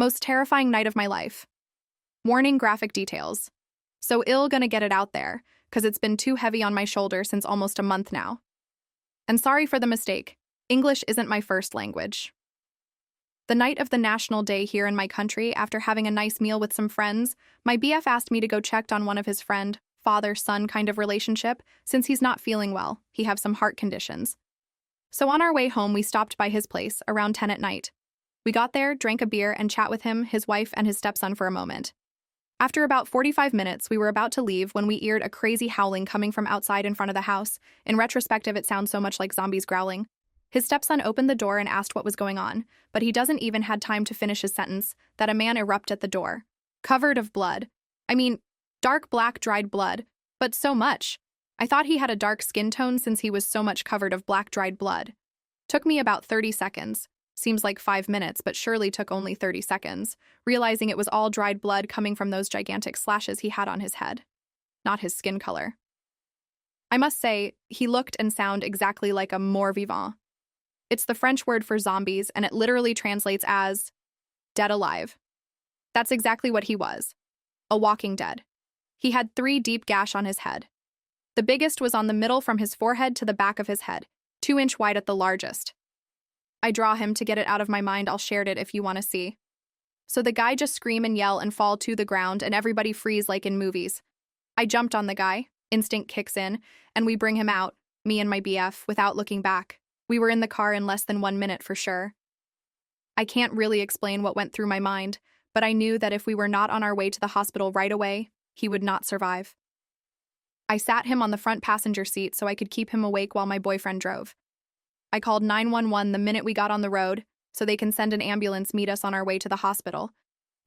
Most terrifying night of my life. Warning graphic details. So gonna get it out there, because it's been too heavy on my shoulder since almost a month now. And sorry for the mistake. English isn't my first language. The night of the National Day here in my country, after having a nice meal with some friends, my BF asked me to go check on one of his friend, father-son kind of relationship, since he's not feeling well. He have some heart conditions. So on our way home, we stopped by his place around 10 at night. We got there, drank a beer, and chat with him, his wife, and his stepson for a moment. After about 45 minutes, we were about to leave when we eared a crazy howling coming from outside in front of the house. In retrospective, it sounds so much like zombies growling. His stepson opened the door and asked what was going on, but he doesn't even had time to finish his sentence that a man erupted at the door, covered of blood. I mean, dark black dried blood, but so much. I thought he had a dark skin tone since he was so much covered of black dried blood. Took me about 30 seconds. Seems like 5 minutes, but surely took only 30 seconds, realizing it was all dried blood coming from those gigantic slashes he had on his head, not his skin color. I must say, he looked and sounded exactly like a mort vivant. It's the French word for zombies, and it literally translates as dead alive. That's exactly what he was, a walking dead. He had 3 deep gashes on his head. The biggest was on the middle from his forehead to the back of his head, 2-inch wide at the largest. I draw him to get it out of my mind. I'll share it if you want to see. So the guy just scream and yell and fall to the ground, and everybody freeze like in movies. I jumped on the guy, instinct kicks in, and we bring him out, me and my BF, without looking back. We were in the car in less than 1 minute for sure. I can't really explain what went through my mind, but I knew that if we were not on our way to the hospital right away, he would not survive. I sat him on the front passenger seat so I could keep him awake while my boyfriend drove. I called 911 the minute we got on the road, so they can send an ambulance meet us on our way to the hospital.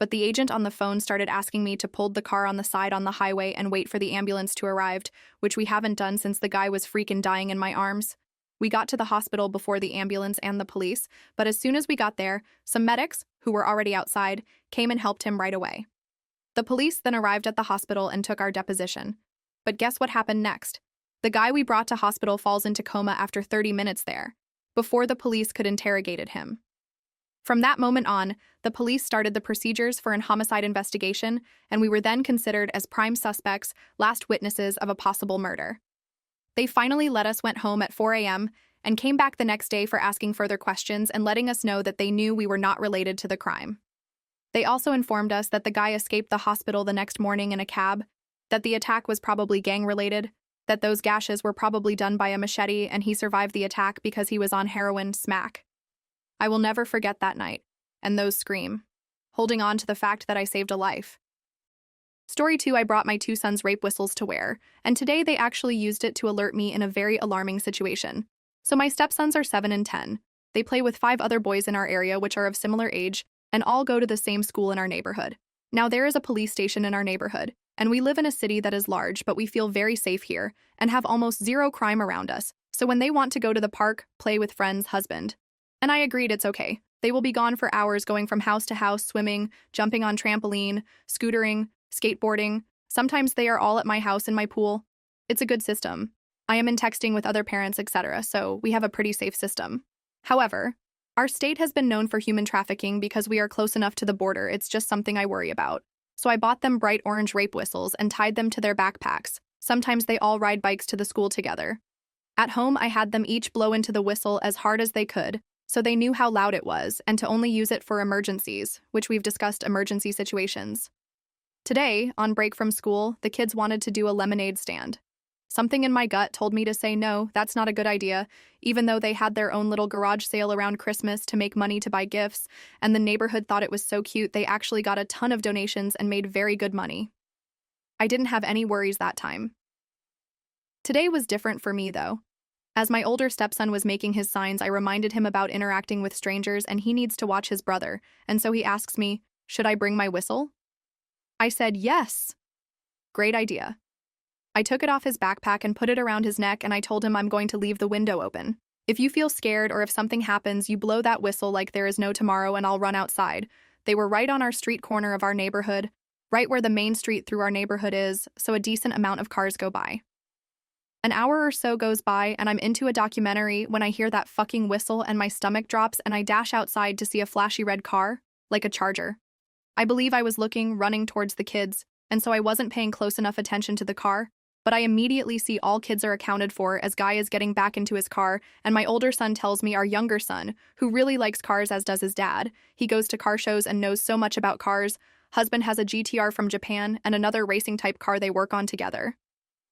But the agent on the phone started asking me to pull the car on the side on the highway and wait for the ambulance to arrive, which we haven't done since the guy was freaking dying in my arms. We got to the hospital before the ambulance and the police, but as soon as we got there, some medics, who were already outside, came and helped him right away. The police then arrived at the hospital and took our deposition. But guess what happened next? The guy we brought to hospital falls into coma after 30 minutes there, before the police could interrogate him. From that moment on, the police started the procedures for an homicide investigation, and we were then considered as prime suspects, last witnesses of a possible murder. They finally let us went home at 4 a.m. and came back the next day for asking further questions and letting us know that they knew we were not related to the crime. They also informed us that the guy escaped the hospital the next morning in a cab, that the attack was probably gang-related, that those gashes were probably done by a machete and he survived the attack because he was on heroin smack. I will never forget that night, and those scream, holding on to the fact that I saved a life. Story 2, I brought my 2 sons rape whistles to wear, and today they actually used it to alert me in a very alarming situation. So my stepsons are 7 and 10. They play with 5 other boys in our area which are of similar age, and all go to the same school in our neighborhood. Now there is a police station in our neighborhood, and we live in a city that is large, but we feel very safe here, and have almost zero crime around us, so when they want to go to the park, play with friends, husband. And I agreed it's okay. They will be gone for hours going from house to house, swimming, jumping on trampoline, scootering, skateboarding. Sometimes they are all at my house in my pool. It's a good system. I am in texting with other parents, etc., so we have a pretty safe system. However, our state has been known for human trafficking because we are close enough to the border. It's just something I worry about. So I bought them bright orange rape whistles and tied them to their backpacks. Sometimes they all ride bikes to the school together. At home, I had them each blow into the whistle as hard as they could, so they knew how loud it was, and to only use it for emergencies, which we've discussed emergency situations. Today, on break from school, the kids wanted to do a lemonade stand. Something in my gut told me to say no, that's not a good idea, even though they had their own little garage sale around Christmas to make money to buy gifts, and the neighborhood thought it was so cute they actually got a ton of donations and made very good money. I didn't have any worries that time. Today was different for me, though. As my older stepson was making his signs, I reminded him about interacting with strangers and he needs to watch his brother, and so he asks me, should I bring my whistle? I said yes. Great idea. I took it off his backpack and put it around his neck, and I told him I'm going to leave the window open. If you feel scared or if something happens, you blow that whistle like there is no tomorrow and I'll run outside. They were right on our street corner of our neighborhood, right where the main street through our neighborhood is, so a decent amount of cars go by. An hour or so goes by and I'm into a documentary when I hear that fucking whistle and my stomach drops and I dash outside to see a flashy red car, like a charger. I believe I was running towards the kids, and so I wasn't paying close enough attention to the car, but I immediately see all kids are accounted for as Guy is getting back into his car, and my older son tells me our younger son, who really likes cars as does his dad, he goes to car shows and knows so much about cars, husband has a GTR from Japan and another racing-type car they work on together,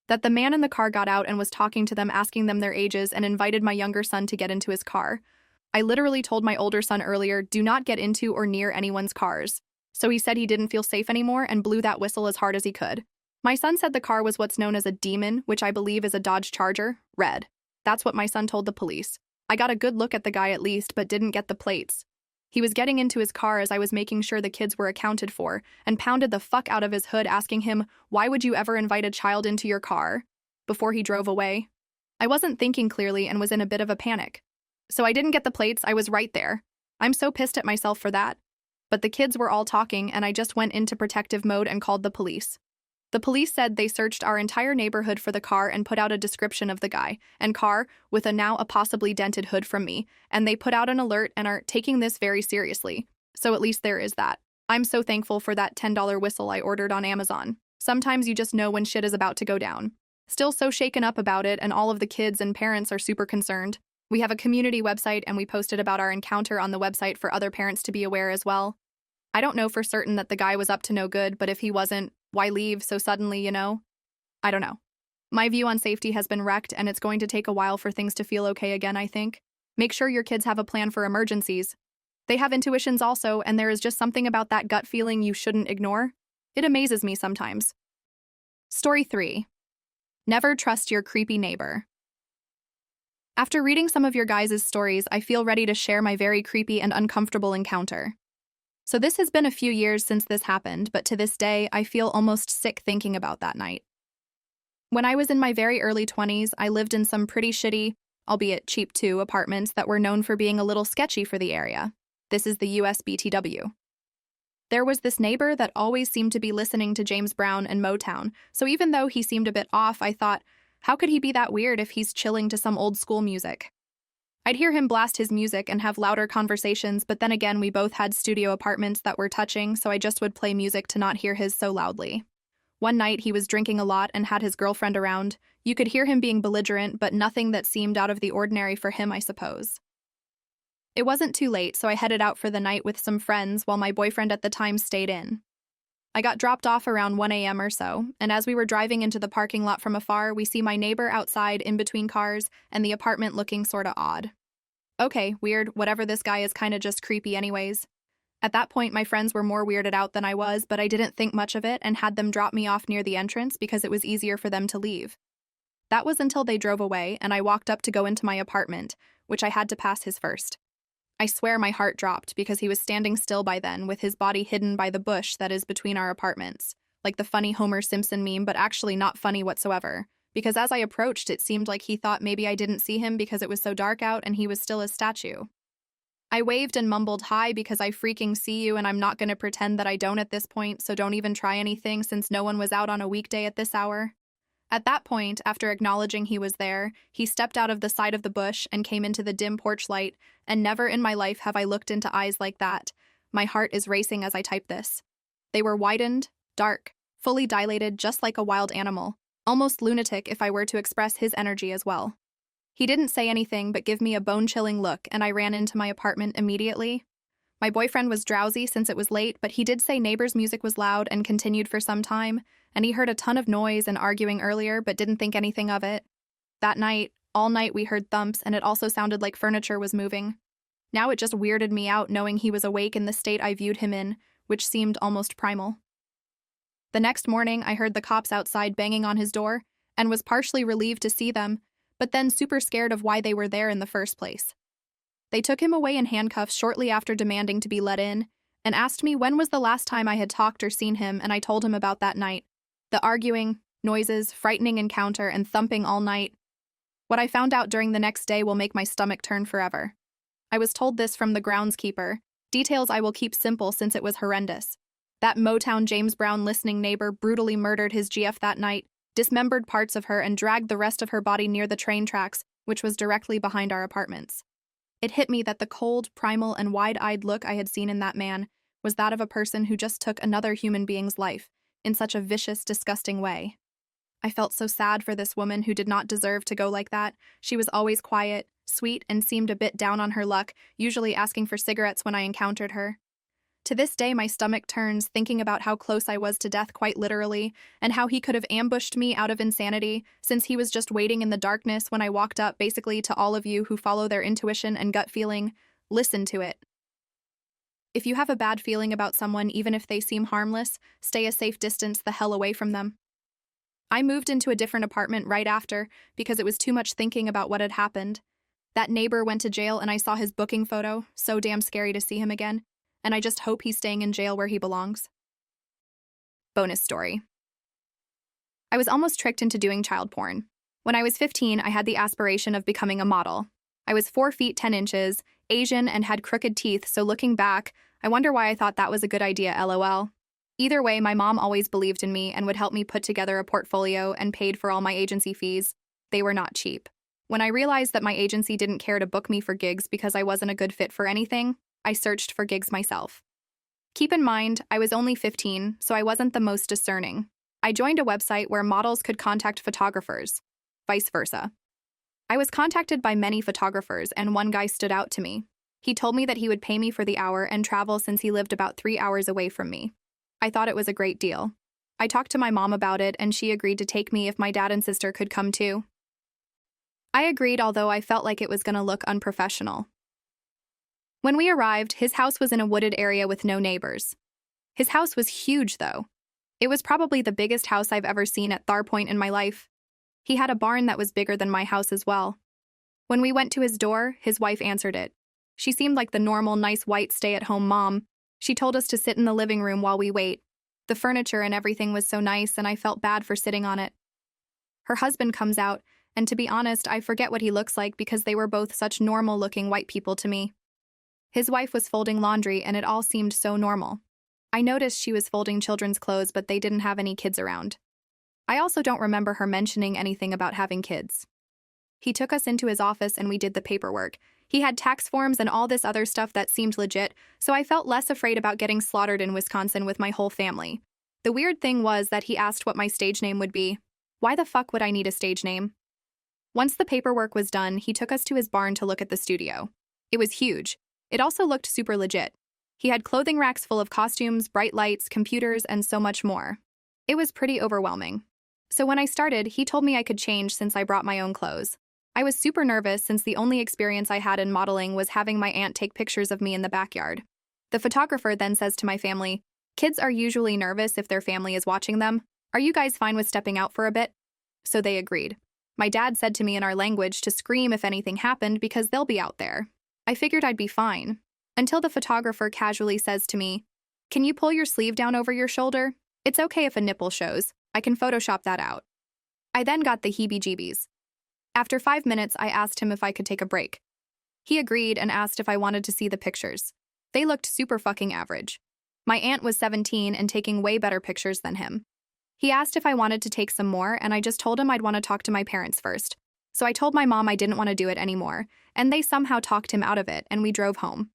that the man in the car got out and was talking to them, asking them their ages, and invited my younger son to get into his car. I literally told my older son earlier, do not get into or near anyone's cars. So he said he didn't feel safe anymore and blew that whistle as hard as he could. My son said the car was what's known as a Demon, which I believe is a Dodge Charger, red. That's what my son told the police. I got a good look at the guy at least, but didn't get the plates. He was getting into his car as I was making sure the kids were accounted for, and pounded the fuck out of his hood, asking him, why would you ever invite a child into your car? Before he drove away. I wasn't thinking clearly and was in a bit of a panic. So I didn't get the plates, I was right there. I'm so pissed at myself for that. But the kids were all talking and I just went into protective mode and called the police. The police said they searched our entire neighborhood for the car and put out a description of the guy and car with a possibly dented hood from me, and they put out an alert and are taking this very seriously. So at least there is that. I'm so thankful for that $10 whistle I ordered on Amazon. Sometimes you just know when shit is about to go down. Still so shaken up about it, and all of the kids and parents are super concerned. We have a community website and we posted about our encounter on the website for other parents to be aware as well. I don't know for certain that the guy was up to no good, but if he wasn't, why leave so suddenly, you know? I don't know. My view on safety has been wrecked, and it's going to take a while for things to feel okay again, I think. Make sure your kids have a plan for emergencies. They have intuitions also, and there is just something about that gut feeling you shouldn't ignore. It amazes me sometimes. Story 3. Never trust your creepy neighbor. After reading some of your guys' stories, I feel ready to share my very creepy and uncomfortable encounter. So this has been a few years since this happened, but to this day, I feel almost sick thinking about that night. When I was in my very early 20s, I lived in some pretty shitty, albeit cheap too, apartments that were known for being a little sketchy for the area. This is the USBTW. There was this neighbor that always seemed to be listening to James Brown and Motown, so even though he seemed a bit off, I thought, how could he be that weird if he's chilling to some old school music? I'd hear him blast his music and have louder conversations, but then again, we both had studio apartments that were touching, so I just would play music to not hear his so loudly. One night, he was drinking a lot and had his girlfriend around. You could hear him being belligerent, but nothing that seemed out of the ordinary for him, I suppose. It wasn't too late, so I headed out for the night with some friends while my boyfriend at the time stayed in. I got dropped off around 1 a.m. or so, and as we were driving into the parking lot from afar, we see my neighbor outside in between cars and the apartment looking sorta odd. Okay, weird, whatever, this guy is kinda just creepy anyways. At that point, my friends were more weirded out than I was, but I didn't think much of it and had them drop me off near the entrance because it was easier for them to leave. That was until they drove away, and I walked up to go into my apartment, which I had to pass his first. I swear my heart dropped because he was standing still by then with his body hidden by the bush that is between our apartments, like the funny Homer Simpson meme, but actually not funny whatsoever, because as I approached, it seemed like he thought maybe I didn't see him because it was so dark out and he was still a statue. I waved and mumbled hi because I freaking see you and I'm not gonna pretend that I don't at this point, so don't even try anything since no one was out on a weekday at this hour. At that point, after acknowledging he was there, he stepped out of the side of the bush and came into the dim porch light, and never in my life have I looked into eyes like that. My heart is racing as I type this. They were widened, dark, fully dilated just like a wild animal, almost lunatic if I were to express his energy as well. He didn't say anything but give me a bone-chilling look, and I ran into my apartment immediately. My boyfriend was drowsy since it was late, but he did say neighbors' music was loud and continued for some time, and he heard a ton of noise and arguing earlier but didn't think anything of it. That night, all night we heard thumps, and it also sounded like furniture was moving. Now it just weirded me out knowing he was awake in the state I viewed him in, which seemed almost primal. The next morning, I heard the cops outside banging on his door, and was partially relieved to see them, but then super scared of why they were there in the first place. They took him away in handcuffs shortly after demanding to be let in, and asked me when was the last time I had talked or seen him, and I told him about that night. The arguing, noises, frightening encounter, and thumping all night. What I found out during the next day will make my stomach turn forever. I was told this from the groundskeeper. Details I will keep simple since it was horrendous. That Motown James Brown listening neighbor brutally murdered his GF that night, dismembered parts of her, and dragged the rest of her body near the train tracks, which was directly behind our apartments. It hit me that the cold, primal, and wide-eyed look I had seen in that man was that of a person who just took another human being's life in such a vicious, disgusting way. I felt so sad for this woman who did not deserve to go like that. She was always quiet, sweet, and seemed a bit down on her luck, usually asking for cigarettes when I encountered her. To this day, my stomach turns thinking about how close I was to death, quite literally, and how he could have ambushed me out of insanity, since he was just waiting in the darkness when I walked up. Basically, to all of you who follow their intuition and gut feeling, listen to it. If you have a bad feeling about someone, even if they seem harmless, stay a safe distance the hell away from them. I moved into a different apartment right after because it was too much thinking about what had happened. That neighbor went to jail and I saw his booking photo, so damn scary to see him again, and I just hope he's staying in jail where he belongs. Bonus story. I was almost tricked into doing child porn. When I was 15, I had the aspiration of becoming a model. I was 4 feet 10 inches, Asian, and had crooked teeth, so looking back, I wonder why I thought that was a good idea, lol. Either way, my mom always believed in me and would help me put together a portfolio and paid for all my agency fees. They were not cheap. When I realized that my agency didn't care to book me for gigs because I wasn't a good fit for anything, I searched for gigs myself. Keep in mind, I was only 15, so I wasn't the most discerning. I joined a website where models could contact photographers, vice versa. I was contacted by many photographers, and one guy stood out to me. He told me that he would pay me for the hour and travel since he lived about 3 hours away from me. I thought it was a great deal. I talked to my mom about it, and she agreed to take me if my dad and sister could come too. I agreed, although I felt like it was going to look unprofessional. When we arrived, his house was in a wooded area with no neighbors. His house was huge, though. It was probably the biggest house I've ever seen at Thar Point in my life. He had a barn that was bigger than my house as well. When we went to his door, his wife answered it. She seemed like the normal, nice white stay-at-home mom. She told us to sit in the living room while we wait. The furniture and everything was so nice, and I felt bad for sitting on it. Her husband comes out, and to be honest, I forget what he looks like because they were both such normal-looking white people to me. His wife was folding laundry, and it all seemed so normal. I noticed she was folding children's clothes, but they didn't have any kids around. I also don't remember her mentioning anything about having kids. He took us into his office and we did the paperwork. He had tax forms and all this other stuff that seemed legit, so I felt less afraid about getting slaughtered in Wisconsin with my whole family. The weird thing was that he asked what my stage name would be. Why the fuck would I need a stage name? Once the paperwork was done, he took us to his barn to look at the studio. It was huge. It also looked super legit. He had clothing racks full of costumes, bright lights, computers, and so much more. It was pretty overwhelming. So when I started, he told me I could change since I brought my own clothes. I was super nervous since the only experience I had in modeling was having my aunt take pictures of me in the backyard. The photographer then says to my family, "Kids are usually nervous if their family is watching them. Are you guys fine with stepping out for a bit?" So they agreed. My dad said to me in our language to scream if anything happened because they'll be out there. I figured I'd be fine. Until the photographer casually says to me, "Can you pull your sleeve down over your shoulder? It's okay if a nipple shows. I can Photoshop that out." I then got the heebie-jeebies. After 5 minutes, I asked him if I could take a break. He agreed and asked if I wanted to see the pictures. They looked super fucking average. My aunt was 17 and taking way better pictures than him. He asked if I wanted to take some more, and I just told him I'd want to talk to my parents first. So I told my mom I didn't want to do it anymore, and they somehow talked him out of it, and we drove home.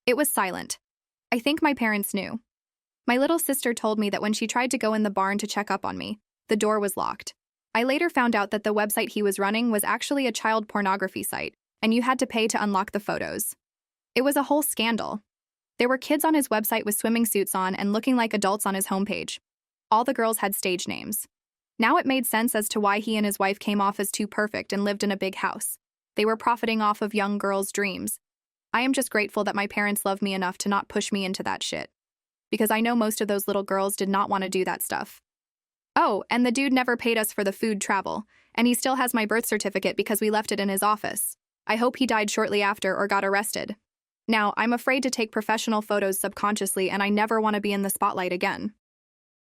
It was silent. I think my parents knew. My little sister told me that when she tried to go in the barn to check up on me, the door was locked. I later found out that the website he was running was actually a child pornography site, and you had to pay to unlock the photos. It was a whole scandal. There were kids on his website with swimming suits on and looking like adults on his homepage. All the girls had stage names. Now it made sense as to why he and his wife came off as too perfect and lived in a big house. They were profiting off of young girls' dreams. I am just grateful that my parents love me enough to not push me into that shit. Because I know most of those little girls did not want to do that stuff. Oh, and the dude never paid us for the food travel, and he still has my birth certificate because we left it in his office. I hope he died shortly after or got arrested. Now, I'm afraid to take professional photos subconsciously, and I never want to be in the spotlight again.